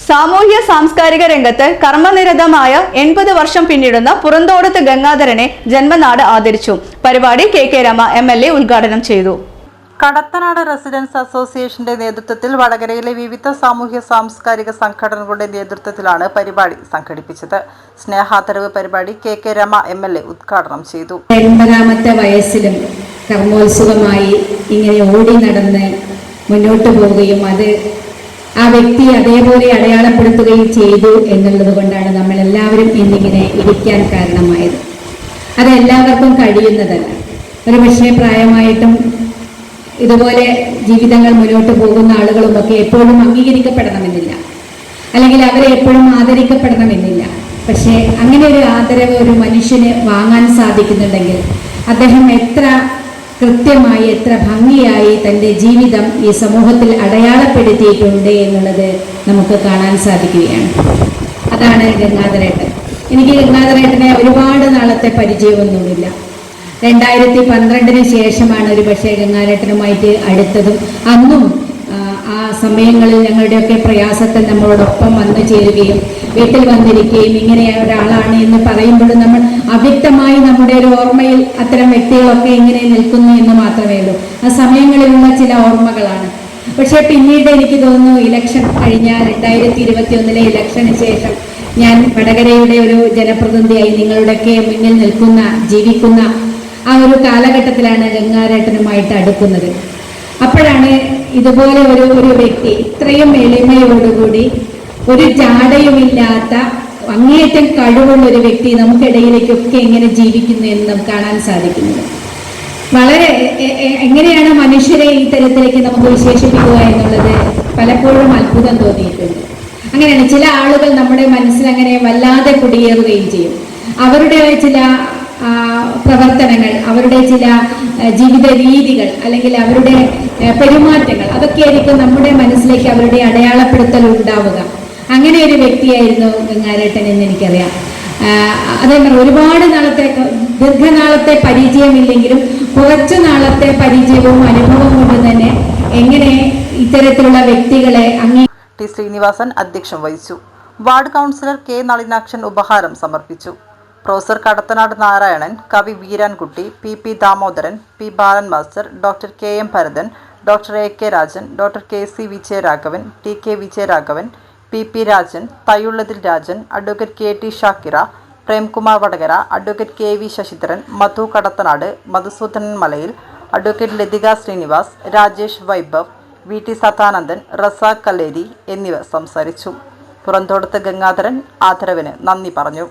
സാമൂഹ്യ സാംസ്കാരിക രംഗത്ത് കർമ്മനിരതമായ 80 വർഷം പിന്നിടുന്ന പുറന്തോടത്ത് ഗംഗാധരനെ ജന്മനാട് ആദരിച്ചു. പരിപാടി കെ രമ MLA ഉദ്ഘാടനം ചെയ്തു. കടത്തനാട് റെസിഡൻസ് അസോസിയേഷന്റെ നേതൃത്വത്തിൽ വടകരയിലെ വിവിധ സാമൂഹ്യ സാംസ്കാരിക സംഘടനകളുടെ നേതൃത്വത്തിലാണ് പരിപാടി സംഘടിപ്പിച്ചത്. സ്നേഹാദരവ് പരിപാടി കെ രമ MLA ഉദ്ഘാടനം ചെയ്തു. 80ാമത്തെ വയസ്സിലും കർമ്മോത്സുകമായി ഇങ്ങനെ ഓടി നടന്ന് മുന്നോട്ട് പോവുകയും അത് ആ വ്യക്തി അതേപോലെ അടയാളപ്പെടുത്തുകയും ചെയ്തു എന്നുള്ളത് കൊണ്ടാണ് നമ്മൾ എല്ലാവരും ഇന്നിങ്ങനെ ഇരിക്കാൻ കാരണമായത്. അത് എല്ലാവർക്കും കഴിയുന്നതല്ല. ഒരു പക്ഷേ പ്രായമായിട്ടും ഇതുപോലെ ജീവിതങ്ങൾ മുന്നോട്ട് പോകുന്ന ആളുകളുമൊക്കെ എപ്പോഴും അംഗീകരിക്കപ്പെടണമെന്നില്ല, അല്ലെങ്കിൽ അവരെ എപ്പോഴും ആദരിക്കപ്പെടണമെന്നില്ല. പക്ഷേ അങ്ങനെ ഒരു ആദരവ് ഒരു മനുഷ്യന് വാങ്ങാൻ സാധിക്കുന്നുണ്ടെങ്കിൽ അദ്ദേഹം എത്ര കൃത്യമായി എത്ര ഭംഗിയായി തൻ്റെ ജീവിതം ഈ സമൂഹത്തിൽ അടയാളപ്പെടുത്തിയിട്ടുണ്ട് എന്നുള്ളത് നമുക്ക് കാണാൻ സാധിക്കുകയാണ്. അതാണ് ഗംഗാധരേട്ടൻ. എനിക്ക് ഗംഗാധരേട്ടനെ ഒരുപാട് നാളത്തെ പരിചയമൊന്നുമില്ല. 2012 ശേഷമാണ് ഒരു പക്ഷേ ഗംഗാധരേട്ടനുമായിട്ട് അടുത്തതും. അന്നും ആ സമയങ്ങളിൽ ഞങ്ങളുടെയൊക്കെ പ്രയാസത്തിൽ നമ്മളോടൊപ്പം വന്നു ചേരുകയും വീട്ടിൽ വന്നിരിക്കുകയും ഇങ്ങനെ ഒരാളാണ് എന്ന് പറയുമ്പോഴും നമ്മൾ അവ്യക്തമായി നമ്മുടെ ഒരു ഓർമ്മയിൽ അത്തരം വ്യക്തികളൊക്കെ ഇങ്ങനെ നിൽക്കുന്നു എന്ന് മാത്രമേ ഉള്ളൂ. ആ സമയങ്ങളിലുള്ള ചില ഓർമ്മകളാണ്. പക്ഷേ പിന്നീട് എനിക്ക് തോന്നുന്നു ഇലക്ഷൻ കഴിഞ്ഞ 2021 ഇലക്ഷന് ശേഷം ഞാൻ വടകരയുടെ ഒരു ജനപ്രതിനിധിയായി നിങ്ങളുടെയൊക്കെ മുന്നിൽ നിൽക്കുന്ന ജീവിക്കുന്ന ആ ഒരു കാലഘട്ടത്തിലാണ് ഗംഗാധരേട്ടനുമായിട്ട് അടുക്കുന്നത്. അപ്പോഴാണ് ഇതുപോലെ ഒരു വ്യക്തി ഇത്രയും എളിമയോടുകൂടി ഒരു ജാടയുമില്ലാത്ത അങ്ങേയറ്റം കഴിവുള്ള ഒരു വ്യക്തി നമുക്കിടയിലേക്കൊക്കെ എങ്ങനെ ജീവിക്കുന്നു എന്ന് നമുക്ക് കാണാൻ സാധിക്കുന്നത്. വളരെ എങ്ങനെയാണ് മനുഷ്യരെ ഈ തരത്തിലേക്ക് നമുക്ക് വിശേഷിപ്പിക്കുക എന്നുള്ളത് പലപ്പോഴും അത്ഭുതം തോന്നിയിട്ടുണ്ട്. അങ്ങനെയാണ് ചില ആളുകൾ നമ്മുടെ മനസ്സിൽ അങ്ങനെ വല്ലാതെ കുടിയേറുകയും ചെയ്യും. അവരുടെ ചില പ്രവർത്തനങ്ങൾ, അവരുടെ ചില ജീവിത രീതികൾ, അല്ലെങ്കിൽ അവരുടെ പെരുമാറ്റങ്ങൾ, അതൊക്കെയായിരിക്കും നമ്മുടെ മനസ്സിലേക്ക് അവരുടെ അടയാളപ്പെടുത്തൽ ഉണ്ടാവുക. അങ്ങനെ ഒരു വ്യക്തിയായിരുന്നു ഗംഗാധരേട്ടൻ എന്ന് എനിക്കറിയാം. അതേപോലെ ഒരുപാട് നാളത്തെ ദീർഘനാളത്തെ പരിചയമില്ലെങ്കിലും കുറച്ചു നാളത്തെ പരിചയവും അനുഭവവും കൊണ്ട് തന്നെ എങ്ങനെ ഇത്തരത്തിലുള്ള വ്യക്തികളെ ടി ശ്രീനിവാസൻ അധ്യക്ഷം വഹിച്ചു. വാർഡ് കൗൺസിലർ കെ നളിനാക്ഷൻ ഉപഹാരം സമർപ്പിച്ചു. പ്രൊഫസർ കടത്തനാട് നാരായണൻ, കവി Veerankutty, P Damodaran, P Balan master, doctor KM Bharathan, doctor AK Rajan, doctor KC Vijayaraghavan, TK Vijayaraghavan, PP Rajan, Thayyullathil Rajan, advocate KT Shakira, Premkumar Vadakara, advocate KV Sasidharan, Madhu Kadathanad, Madhusoodanan Malayil, advocate Lathika Sreenivas, Rajesh Vaibhav, VT Sadanandan, Razak Kalleri എന്നിവർ സംസാരിച്ചു. പുറന്തോടത്ത് ഗംഗാധരൻ ആദരവിന് നന്ദി പറഞ്ഞു.